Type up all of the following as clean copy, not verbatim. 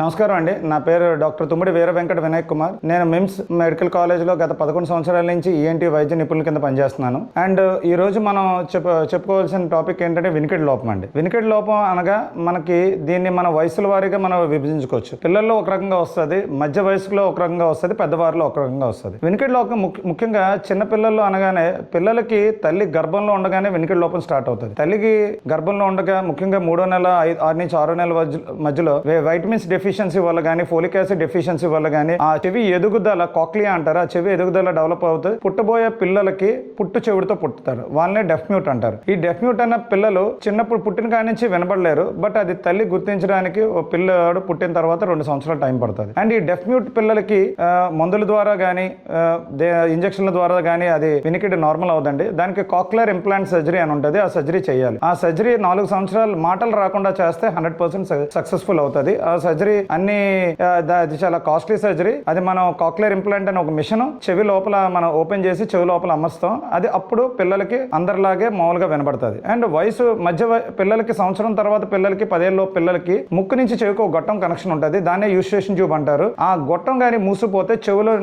నమస్కారం అండి. నా పేరు డాక్టర్ తుమ్మిడి వీర వెంకట వినాయక్ కుమార్. నేను మిమ్స్ మెడికల్ కాలేజ్లో గత 11 సంవత్సరాల నుంచి ఈఎన్టీ వైద్య నిపుణుల కింద పనిచేస్తున్నాను. అండ్ ఈ రోజు మనం చెప్పుకోవాల్సిన టాపిక్ ఏంటంటే వినికిడి లోపం అండి. వినికిడి లోపం అనగా మనకి దీన్ని మన వయసుల వారీగా మనం విభజించుకోవచ్చు. పిల్లల్లో ఒక రకంగా వస్తుంది, మధ్య వయసులో ఒక రకంగా వస్తుంది, పెద్దవారిలో ఒక రకంగా వస్తుంది. వినికిడి లోపం ముఖ్యంగా చిన్న పిల్లల్లో అనగానే పిల్లలకి తల్లి గర్భంలో ఉండగానే వినికిడి లోపం స్టార్ట్ అవుతుంది. తల్లికి గర్భంలో ఉండగా ముఖ్యంగా 3వ నెల 6 నుంచి 6వ నెల మధ్యలో వైటమిన్స్ డెఫిషియన్సీ వల్ల కానీ, ఫోలిక్ యాసిడ్ డెఫిషియన్సీ వల్ల కానీ ఆ చెవి ఎదుగుదల, కాక్లియా అంటారు, ఆ చెవి ఎదుగుదల డెవలప్ అవుతుంది. పుట్టబోయే పిల్లలకి పుట్టు చెవిడితో పుట్టుతారు, వాళ్ళనే డెఫ్ మ్యూట్ అంటారు. ఈ డెఫ్ మ్యూట్ అన్న పిల్లలు చిన్నప్పుడు పుట్టిన కాడి నుంచి వినబడలేరు. బట్ అది తల్లి గుర్తించడానికి ఓ పిల్లవాడు పుట్టిన తర్వాత 2 సంవత్సరాలు టైం పడుతుంది. అండ్ ఈ డెఫ్ మ్యూట్ పిల్లలకి మందుల ద్వారా కానీ ఇంజక్షన్ల ద్వారా కానీ అది వినికిడి నార్మల్ అవుతుంది. దానికి కాక్లియర్ ఇంప్లాంట్ సర్జరీ అని ఉంటుంది. ఆ సర్జరీ చేయాలి. ఆ సర్జరీ 4 సంవత్సరాలు మాటలు రాకుండా చేస్తే 100% సక్సెస్ఫుల్ అవుతుంది. ఆ సర్జరీ అది చాలా కాస్ట్లీ సర్జరీ. అది మనం కాక్లియర్ ఇంప్లాంట్ అని ఒక మిషన్ చెవి లోపల మనం ఓపెన్ చేసి చెవి లోపల అమర్స్తాం. అది అప్పుడు పిల్లలకి అందరిలాగే మామూలుగా వినబడుతుంది. అండ్ వయసు మధ్య పిల్లలకి సంవత్సరం తర్వాత పిల్లలకి 10 ఏళ్ళ పిల్లలకి ముక్కు నుంచి చెవికి ఒక గొట్టం కనెక్షన్ ఉంటుంది. దాన్నే యూస్టేషన్ ట్యూబ్ అంటారు. ఆ గొట్టం కానీ మూసిపోతే చెవిలో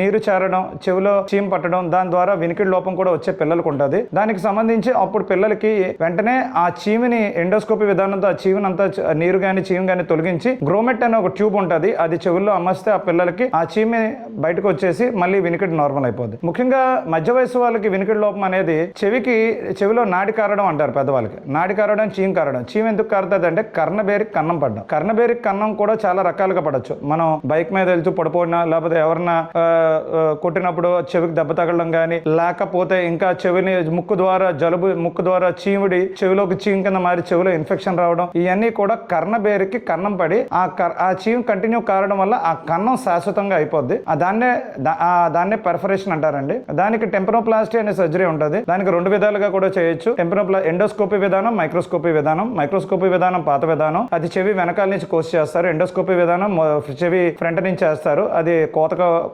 నీరు చేరడం, చెవిలో చీమ్ పట్టడం, దాని ద్వారా వినికిడి లోపం కూడా వచ్చే పిల్లలకు ఉంటుంది. దానికి సంబంధించి అప్పుడు పిల్లలకి వెంటనే ఆ చీమిని ఎండోస్కోపీ విధానంతో ఆ చీమిని అంతా నీరు కానీ చీమ్ కానీ తొలగించి గ్రోమెట్ అనే ఒక ట్యూబ్ ఉంటుంది. అది చెవుల్లో అమర్స్తే ఆ పిల్లలకి ఆ చీమి బయటకు వచ్చేసి మళ్ళీ వినికిడి నార్మల్ అయిపోద్ది. ముఖ్యంగా మధ్య వయసు వాళ్ళకి వినికిడి లోపం అనేది చెవిలో నాడి కారడం అంటారు పెద్దవాళ్ళకి. నాడి కారడం, చీమ్ కారడం. చీమ్ ఎందుకు కారుతుంది అంటే కర్ణబేరికి కన్నం పడ్డం. కర్ణబేరికి కన్నం కూడా చాలా రకాలుగా పడవచ్చు. మనం బైక్ మీద వెళ్తూ పడిపోయినా, లేకపోతే ఎవరన్నా కొట్టినప్పుడు చెవికి దెబ్బ తగలడం కానీ, లేకపోతే ఇంకా చెవిని ముక్కు ద్వారా చీముడి చెవిలోకి చీమ్ కింద మారి చెవిలో ఇన్ఫెక్షన్ రావడం, ఇవన్నీ కూడా కర్ణబేరికి కన్నం పడి ఆ చీమ్ కంటిన్యూ కారడం వల్ల ఆ కన్నం శాశ్వతంగా అయిపోద్ది. దాన్నే పెర్ఫరేషన్ అంటారండి. దానికి టెంపరోప్లాస్టీ అనే సర్జరీ ఉంటుంది. దానికి 2 విధాలుగా కూడా చేయొచ్చు. ఎండోస్కోపీ విధానం, మైక్రోస్కోపీ విధానం. మైక్రోస్కోపీ విధానం పాత విధానం. అది చెవి వెనకాల నుంచి కోసి చేస్తారు. ఎండోస్కోపీ విధానం చెవి ఫ్రంట్ నుంచి చేస్తారు. అది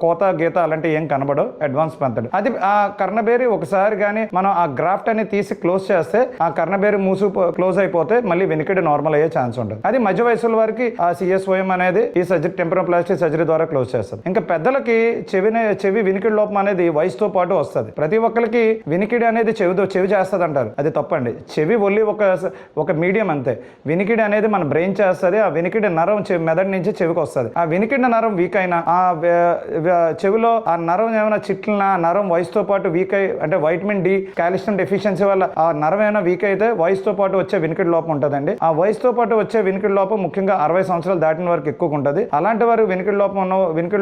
కోత గీత అలాంటివి ఏం కనబడవు, అడ్వాన్స్ మెథడ్. అది ఆ కర్ణబేరి ఒకసారి కానీ మనం ఆ గ్రాఫ్ట్ అని తీసి క్లోజ్ చేస్తే ఆ కర్ణబేరి క్లోజ్ అయిపోతే మళ్ళీ వినికిడి నార్మల్ అయ్యే ఛాన్స్ ఉంటుంది. అది మధ్య వయసుల వారికి ఆ సిఎస్ఓఎం అనేది ఈ సర్జరీ, టెంపరోప్లాస్టీ సర్జరీ ద్వారా క్లోజ్ చేస్తారు. ఇంకా పెద్దలకి చెవి వినికిడి లోపం అనేది వయసుతో పాటు వస్తుంది. ప్రతి ఒక్కరికి వినికిడి అనేది చెవి చేస్తుంది అంటారు. అది తప్పండి. చెవి ఒళ్ళి ఒక మీడియం అంతే. వినికిడి అనేది మన బ్రెయిన్ చేస్తుంది. ఆ వినికిడి నరం మెదడు నుంచి చెవికి వస్తుంది. ఆ వినికిడి నరం వీక్ అయినా, ఆ చెవిలో ఆ నరం ఏమైనా చిట్లినా, నరం వయసుతో పాటు వీక్ అయి, అంటే వైటమిన్ డి, కాల్షియం డెఫిషియన్సీ వల్ల ఆ నరం ఏమైనా వీక్ అయితే వయసుతో పాటు వచ్చే వినికిడి లోపం ఉంటుందండి. ఆ వయసుతో పాటు వచ్చే వినికిడి లోపం ముఖ్యంగా 60 సంవత్సరాలు దాటిన వరకు ఎక్కువగా ఉంటుంది. అలాంటి వారు వినికిడి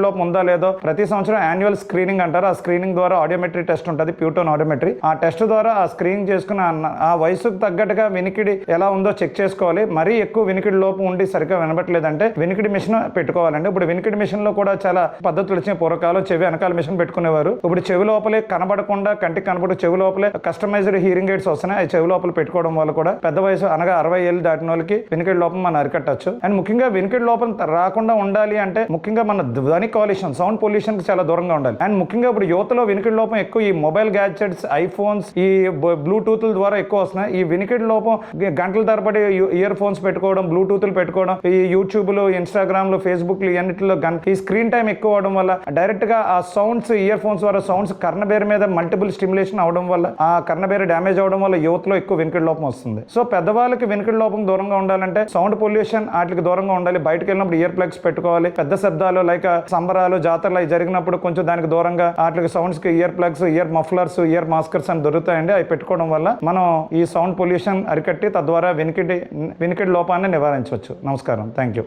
లోపం ఉందా లేదో ప్రతి సంవత్సరం యాన్యువల్ స్క్రీనింగ్ అంటారు. ఆ స్క్రీనింగ్ ద్వారా ఆడియోమెట్రీ టెస్ట్ ఉంటుంది, ప్యూటోన్ ఆడియోమెట్రీ. ఆ టెస్ట్ ద్వారా ఆ స్క్రీనింగ్ చేసుకుని ఆ వయసుకు తగ్గట్టుగా వినికిడి ఎలా ఉందో చెక్ చేసుకోవాలి. మరీ ఎక్కువ వినికిడి లోపం ఉండి సరిగ్గా వినబట్లేదంటే వినికిడి మిషన్ పెట్టుకోవాలండి. ఇప్పుడు వినికిడి మిషన్ లో కూడా చాలా పద్ధతులు వచ్చిన. పూర్వకాలం చెవి వెనకాల మిషన్ పెట్టుకునేవారు. ఇప్పుడు చెవి లోపలే కనబడకుండా, కంటికి కనబడు చెవి లోపలే కస్టమైజ్డ్ హీరింగ్ ఎయిడ్స్ వస్తున్నాయి. ఆ చెవి లోపల పెట్టుకోవడం వల్ల కూడా పెద్ద వయసు అనగా 60 ఏళ్ళు దాటిన వాళ్ళకి వినికిడి లోపం మనం అరికట్టచ్చు. అండ్ ముఖ్యంగా వినికిడి లోపం రాకుండా ఉండాలి అంటే ముఖ్యంగా మన ధ్వని కాలుష్యం, సౌండ్ పొల్యూషన్ కి చాలా దూరంగా ఉండాలి. అండ్ ముఖ్యంగా ఇప్పుడు యువతలో వినికిడి లోపం ఎక్కువ. ఈ మొబైల్ గ్యాడ్జెట్స్, ఐఫోన్స్, ఈ బ్లూటూత్ ద్వారా ఎక్కువ వస్తున్నాయి. ఈ వినికిడి లోపం గంటల తరబడి ఇయర్ ఫోన్స్ పెట్టుకోవడం, బ్లూటూత్లు పెట్టుకోవడం, ఈ యూట్యూబ్లు, ఇన్స్టాగ్రామ్లు, ఫేస్బుక్లు ఇవన్నిటిలో ఈ స్క్రీన్ టైం ఎక్కువ అవడం వల్ల డైరెక్ట్ గా ఆ సౌండ్స్, ఇయర్ ఫోన్స్ ద్వారా సౌండ్స్ కర్ణబేరి మీద మల్టిపుల్ స్టిమ్యులేషన్ అవడం వల్ల ఆ కర్ణబేరి డ్యామేజ్ అవడం వల్ల యువతలో ఎక్కువ వినికిడి లోపం వస్తుంది. సో పెద్దవాళ్ళకి వినికిడి లోపం దూరంగా ఉండాలంటే సౌండ్ పొల్యూషన్ వాటికి దూరంగా ఉండాలి. బయటకు వెళ్ళినప్పుడు ఇయర్ ప్లగ్స్ పెట్టుకోవాలి. పెద్ద శబ్దాలు లైక్ సంబరాలు, జాతరలు అవి జరిగినప్పుడు కొంచెం దానికి దూరంగా వాటికి సౌండ్స్ కి ear plugs, year mufflers, year మాస్కర్స్ అని దొరుకుతాయండి. అవి పెట్టుకోవడం వల్ల మనం ఈ సౌండ్ పొల్యూషన్ అరికట్టి తద్వారా వినికిడి లోపాన్ని నివారించవచ్చు. నమస్కారం. Thank you.